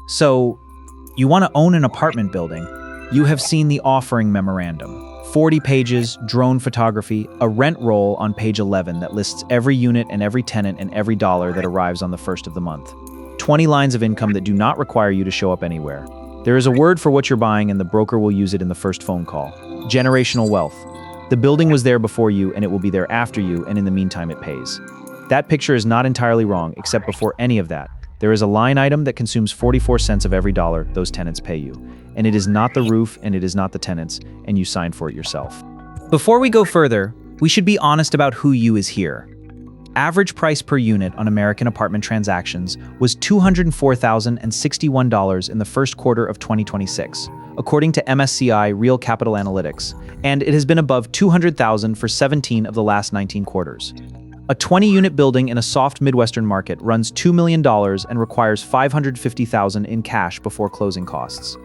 So, you want to own an apartment building? You have seen the offering memorandum. 40 pages, drone photography, a rent roll on page 11 that lists every unit and every tenant and every dollar that arrives on the first of the month. 20 lines of income that do not require you to show up anywhere. There is a word for what you're buying and the broker will use it in the first phone call. Generational wealth. The building was there before you and it will be there after you, and in the meantime it pays. That picture is not entirely wrong, except before any of that, there is a line item that consumes 44 cents of every dollar those tenants pay you. And it is not the roof and it is not the tenants, and you signed for it yourself. Before we go further, we should be honest about who you is here. Average price per unit on American apartment transactions was $204,061 in the first quarter of 2026, according to MSCI Real Capital Analytics, and it has been above $200,000 for 17 of the last 19 quarters. A 20-unit building in a soft Midwestern market runs $2 million and requires $550,000 in cash before closing costs.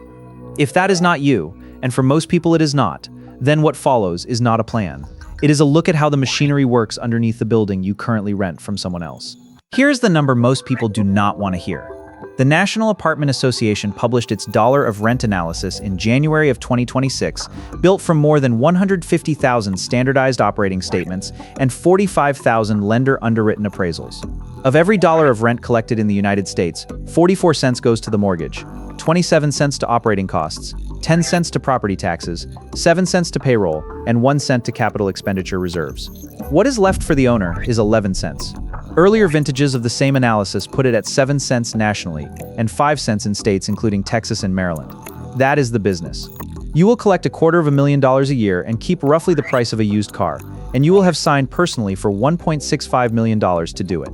If that is not you, and for most people it is not, then what follows is not a plan. It is a look at how the machinery works underneath the building you currently rent from someone else. Here's the number most people do not want to hear. The National Apartment Association published its dollar of rent analysis in January of 2026, built from more than 150,000 standardized operating statements and 45,000 lender underwritten appraisals. Of every dollar of rent collected in the United States, 44 cents goes to the mortgage, 27 cents to operating costs, 10 cents to property taxes, 7 cents to payroll, and 1 cent to capital expenditure reserves. What is left for the owner is 11 cents. Earlier vintages of the same analysis put it at 7 cents nationally and 5 cents in states including Texas and Maryland. That is the business. You will collect $250,000 a year and keep roughly the price of a used car, and you will have signed personally for $1.65 million to do it.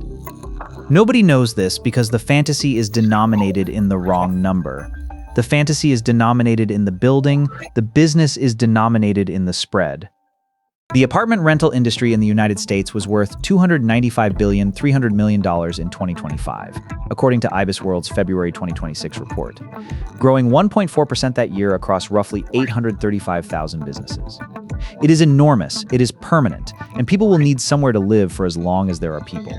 Nobody knows this because the fantasy is denominated in the wrong number. The fantasy is denominated in the building, the business is denominated in the spread. The apartment rental industry in the United States was worth $295,300 million in 2025, according to IBIS World's February 2026 report, growing 1.4% that year across roughly 835,000 businesses. It is enormous, it is permanent, and people will need somewhere to live for as long as there are people.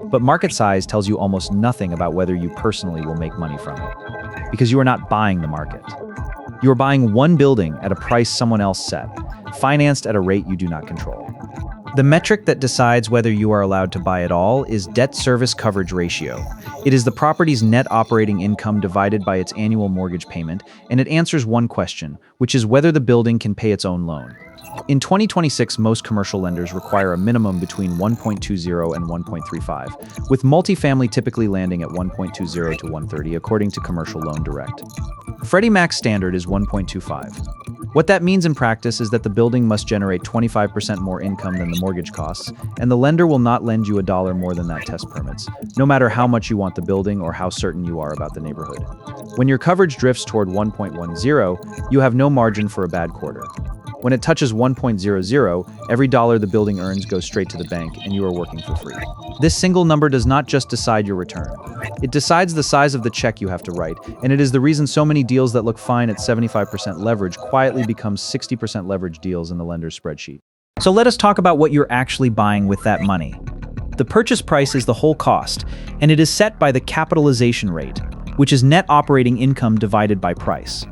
But market size tells you almost nothing about whether you personally will make money from it, because you are not buying the market. You are buying one building at a price someone else set, financed at a rate you do not control. The metric that decides whether you are allowed to buy at all is debt service coverage ratio. It is the property's net operating income divided by its annual mortgage payment, and it answers one question, which is whether the building can pay its own loan. In 2026, most commercial lenders require a minimum between 1.20 and 1.35, with multifamily typically landing at 1.20 to 1.30 according to Commercial Loan Direct. Freddie Mac's standard is 1.25. What that means in practice is that the building must generate 25% more income than the mortgage costs, and the lender will not lend you a dollar more than that test permits, no matter how much you want the building or how certain you are about the neighborhood. When your coverage drifts toward 1.10, you have no margin for a bad quarter. When it touches 1.00, every dollar the building earns goes straight to the bank, and you are working for free. This single number does not just decide your return. It decides the size of the check you have to write, and it is the reason so many deals that look fine at 75% leverage quietly become 60% leverage deals in the lender's spreadsheet. So let us talk about what you're actually buying with that money. The purchase price is the whole cost, and it is set by the capitalization rate, which is net operating income divided by price.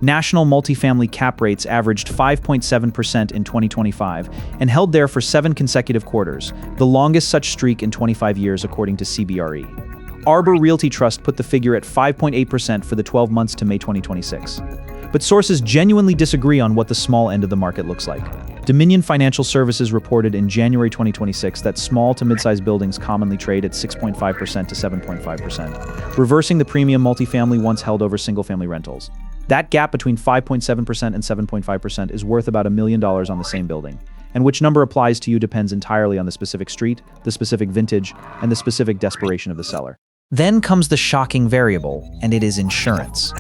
National multifamily cap rates averaged 5.7% in 2025 and held there for 7 consecutive quarters, the longest such streak in 25 years according to CBRE. Arbor Realty Trust put the figure at 5.8% for the 12 months to May 2026. But sources genuinely disagree on what the small end of the market looks like. Dominion Financial Services reported in January 2026 that small to mid-sized buildings commonly trade at 6.5% to 7.5%, reversing the premium multifamily once held over single-family rentals. That gap between 5.7% and 7.5% is worth about $1 million on the same building, and which number applies to you depends entirely on the specific street, the specific vintage, and the specific desperation of the seller. Then comes the shocking variable, and it is insurance.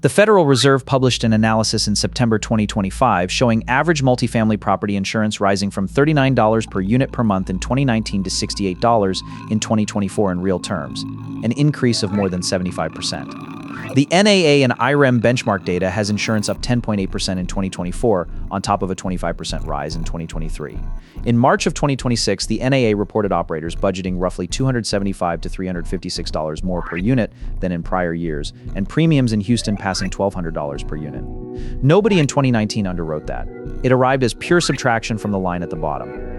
The Federal Reserve published an analysis in September 2025 showing average multifamily property insurance rising from $39 per unit per month in 2019 to $68 in 2024 in real terms, an increase of more than 75%. The NAA and IREM benchmark data has insurance up 10.8% in 2024, on top of a 25% rise in 2023. In March of 2026, the NAA reported operators budgeting roughly $275 to $356 more per unit than in prior years, and premiums in Houston passing $1,200 per unit. Nobody in 2019 underwrote that. It arrived as pure subtraction from the line at the bottom.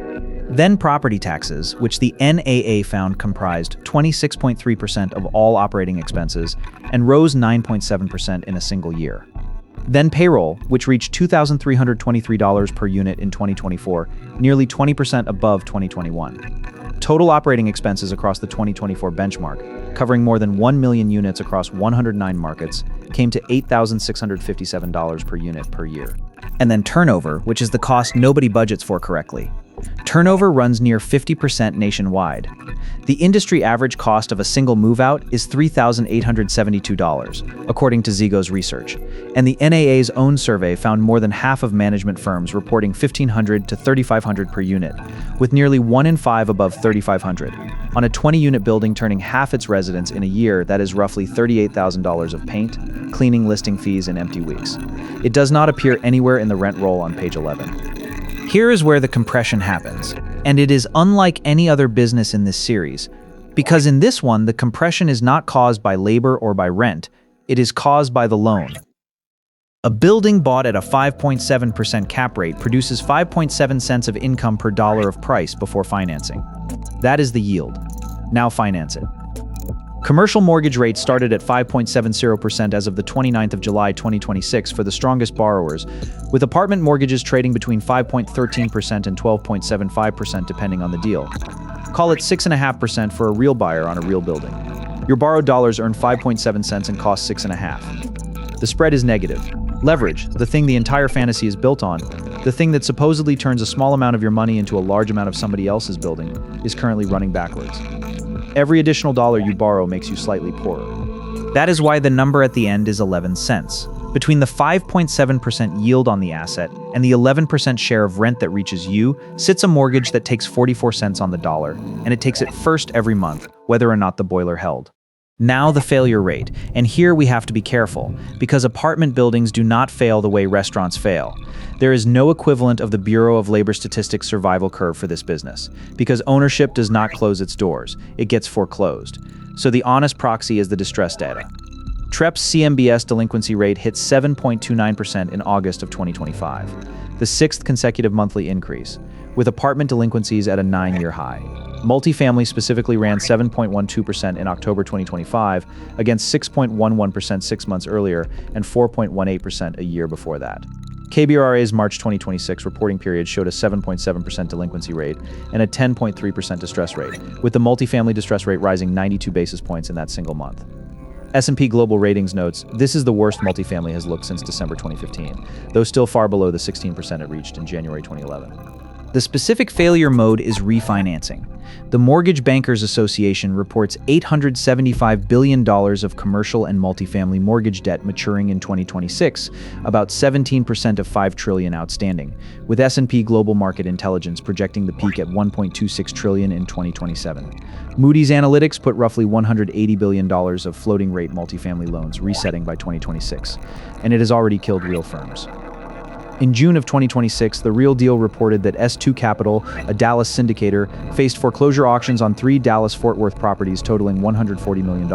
Then property taxes, which the NAA found comprised 26.3% of all operating expenses and rose 9.7% in a single year. Then payroll, which reached $2,323 per unit in 2024, nearly 20% above 2021. Total operating expenses across the 2024 benchmark, covering more than 1 million units across 109 markets, came to $8,657 per unit per year. And then turnover, which is the cost nobody budgets for correctly. Turnover runs near 50% nationwide. The industry average cost of a single move-out is $3,872, according to Ziggo's research. And the NAA's own survey found more than half of management firms reporting $1,500 to $3,500 per unit, with nearly 1 in 5 above $3,500. On a 20-unit building turning half its residents in a year, that is roughly $38,000 of paint, cleaning, listing fees, and empty weeks. It does not appear anywhere in the rent roll on page 11. Here is where the compression happens, and it is unlike any other business in this series, because in this one, the compression is not caused by labor or by rent, it is caused by the loan. A building bought at a 5.7% cap rate produces 5.7 cents of income per dollar of price before financing. That is the yield. Now finance it. Commercial mortgage rates started at 5.70% as of the 29th of July 2026 for the strongest borrowers, with apartment mortgages trading between 5.13% and 12.75% depending on the deal. Call it 6.5% for a real buyer on a real building. Your borrowed dollars earn 5.7 cents and cost 6.5. The spread is negative. Leverage, the thing the entire fantasy is built on, the thing that supposedly turns a small amount of your money into a large amount of somebody else's building, is currently running backwards. Every additional dollar you borrow makes you slightly poorer. That is why the number at the end is 11 cents. Between the 5.7% yield on the asset and the 11% share of rent that reaches you sits a mortgage that takes 44 cents on the dollar, and it takes it first every month, whether or not the boiler held. Now the failure rate, and here we have to be careful, because apartment buildings do not fail the way restaurants fail. There is no equivalent of the Bureau of Labor Statistics survival curve for this business, because ownership does not close its doors, it gets foreclosed. So the honest proxy is the distress data. TREP's CMBS delinquency rate hit 7.29% in August of 2025, the sixth consecutive monthly increase, with apartment delinquencies at a 9-year high. Multifamily specifically ran 7.12% in October 2025 against 6.11% 6 months earlier and 4.18% a year before that. KBRA's March 2026 reporting period showed a 7.7% delinquency rate and a 10.3% distress rate, with the multifamily distress rate rising 92 basis points in that single month. S&P Global Ratings notes, this is the worst multifamily has looked since December 2015, though still far below the 16% it reached in January 2011. The specific failure mode is refinancing. The Mortgage Bankers Association reports $875 billion of commercial and multifamily mortgage debt maturing in 2026, about 17% of $5 trillion outstanding, with S&P Global Market Intelligence projecting the peak at $1.26 trillion in 2027. Moody's Analytics put roughly $180 billion of floating-rate multifamily loans resetting by 2026, and it has already killed real firms. In June of 2026, The Real Deal reported that S2 Capital, a Dallas syndicator, faced foreclosure auctions on 3 Dallas-Fort Worth properties totaling $140 million,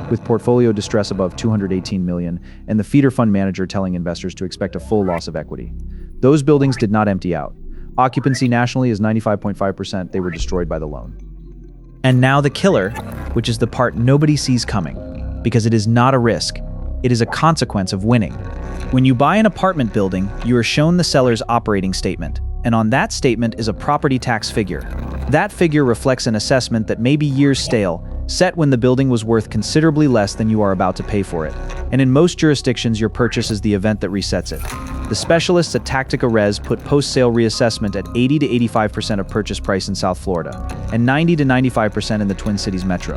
with portfolio distress above $218 million, and the feeder fund manager telling investors to expect a full loss of equity. Those buildings did not empty out. Occupancy nationally is 95.5%. They were destroyed by the loan. And now the killer, which is the part nobody sees coming, because it is not a risk. It is a consequence of winning. When you buy an apartment building, you are shown the seller's operating statement, and on that statement is a property tax figure. That figure reflects an assessment that may be years stale, set when the building was worth considerably less than you are about to pay for it. And in most jurisdictions, your purchase is the event that resets it. The specialists at Tactica Res put post-sale reassessment at 80 to 85% of purchase price in South Florida, and 90 to 95% in the Twin Cities metro.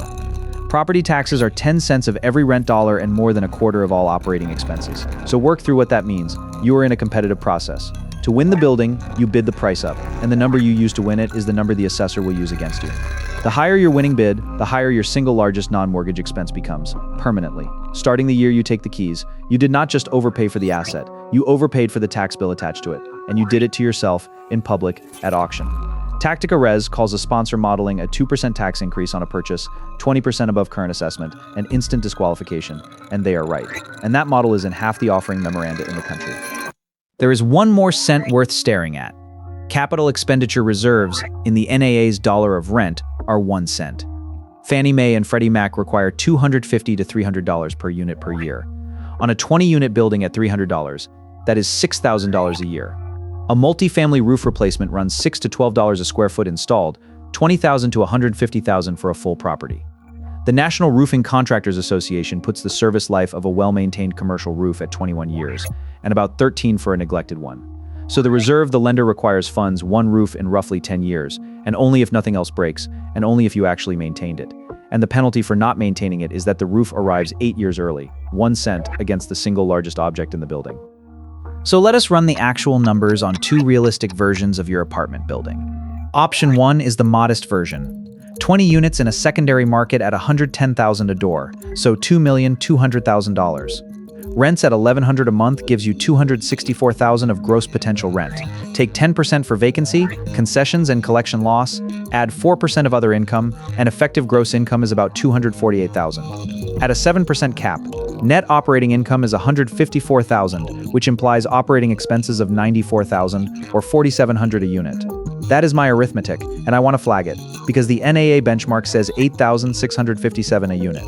Property taxes are 10 cents of every rent dollar and more than a quarter of all operating expenses. So work through what that means. You are in a competitive process. To win the building, you bid the price up, and the number you use to win it is the number the assessor will use against you. The higher your winning bid, the higher your single largest non-mortgage expense becomes, permanently. starting the year you take the keys, you did not just overpay for the asset, you overpaid for the tax bill attached to it, and you did it to yourself, in public, at auction. Tactica Res calls a sponsor modeling a 2% tax increase on a purchase, 20% above current assessment, and instant disqualification, and they are right. And that model is in half the offering memoranda in the country. There is one more cent worth staring at. Capital expenditure reserves in the NAA's dollar of rent are 1 cent. Fannie Mae and Freddie Mac require $250 to $300 per unit per year. On a 20-unit building at $300, that is $6,000 a year. A multifamily roof replacement runs $6 to $12 a square foot installed, $20,000 to $150,000 for a full property. The National Roofing Contractors Association puts the service life of a well-maintained commercial roof at 21 years, and about 13 for a neglected one. So the reserve the lender requires funds one roof in roughly 10 years, and only if nothing else breaks, and only if you actually maintained it. And the penalty for not maintaining it is that the roof arrives 8 years early, 1 cent against the single largest object in the building. So let us run the actual numbers on two realistic versions of your apartment building. Option 1 is the modest version. 20 units in a secondary market at $110,000 a door, so $2,200,000. Rents at $1,100 a month gives you $264,000 of gross potential rent. Take 10% for vacancy, concessions and collection loss, add 4% of other income, and effective gross income is about $248,000. At a 7% cap, net operating income is $154,000, which implies operating expenses of $94,000 or $4,700 a unit. That is my arithmetic, and I want to flag it, because the NAA benchmark says $8,657 a unit.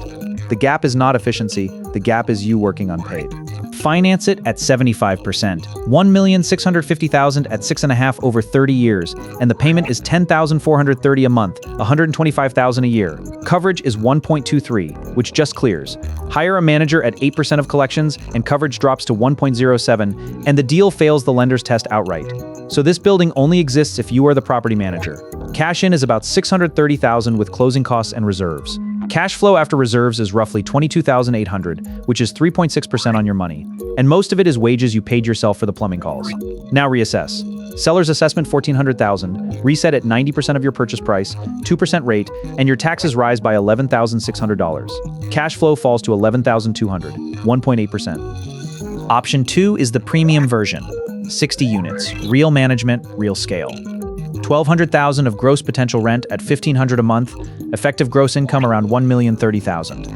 The gap is not efficiency, the gap is you working unpaid. Finance it at 75%, $1,650,000 at 6.5 over 30 years, and the payment is $10,430 a month, $125,000 a year. Coverage is 1.23, which just clears. Hire a manager at 8% of collections, and coverage drops to 1.07, and the deal fails the lender's test outright. So this building only exists if you are the property manager. Cash in is about $630,000 with closing costs and reserves. Cash flow after reserves is roughly $22,800, which is 3.6% on your money, and most of it is wages you paid yourself for the plumbing calls. Now reassess. Seller's assessment $1,400,000, reset at 90% of your purchase price, 2% rate, and your taxes rise by $11,600. Cash flow falls to $11,200, 1.8%. Option 2 is the premium version. 60 units, real management, real scale. $1,200,000 of gross potential rent at $1,500 a month, effective gross income around $1,030,000.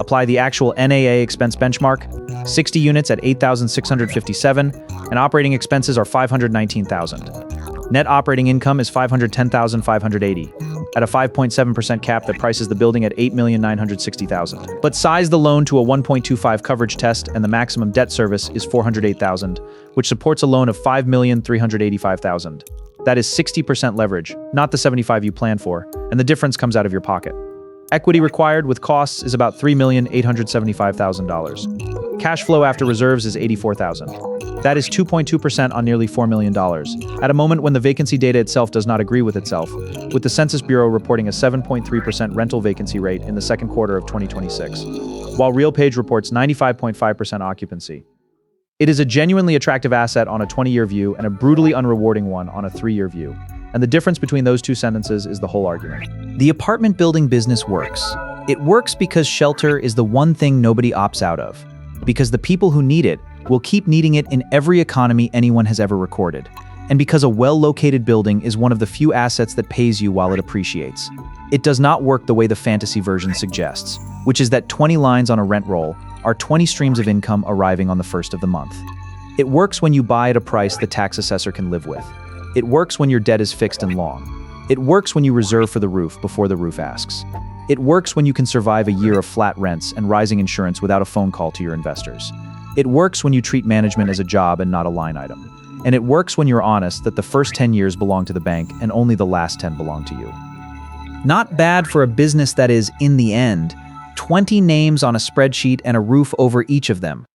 Apply the actual NAA expense benchmark, 60 units at $8,657, and operating expenses are $519,000. Net operating income is $510,580, at a 5.7% cap that prices the building at $8,960,000. But size the loan to a 1.25 coverage test, and the maximum debt service is $408,000, which supports a loan of $5,385,000. That is 60% leverage, not the 75 you planned for, and the difference comes out of your pocket. Equity required with costs is about $3,875,000. Cash flow after reserves is $84,000. That is 2.2% on nearly $4 million, at a moment when the vacancy data itself does not agree with itself, with the Census Bureau reporting a 7.3% rental vacancy rate in the second quarter of 2026, while RealPage reports 95.5% occupancy. It is a genuinely attractive asset on a 20-year view and a brutally unrewarding one on a 3-year view. And the difference between those two sentences is the whole argument. The apartment building business works. It works because shelter is the one thing nobody opts out of. Because the people who need it will keep needing it in every economy anyone has ever recorded. And because a well-located building is one of the few assets that pays you while it appreciates. It does not work the way the fantasy version suggests, which is that 20 lines on a rent roll are 20 streams of income arriving on the first of the month. It works when you buy at a price the tax assessor can live with. It works when your debt is fixed and long. It works when you reserve for the roof before the roof asks. It works when you can survive a year of flat rents and rising insurance without a phone call to your investors. It works when you treat management as a job and not a line item. And it works when you're honest that the first 10 years belong to the bank and only the last 10 belong to you. Not bad for a business that is, in the end, 20 names on a spreadsheet and a roof over each of them.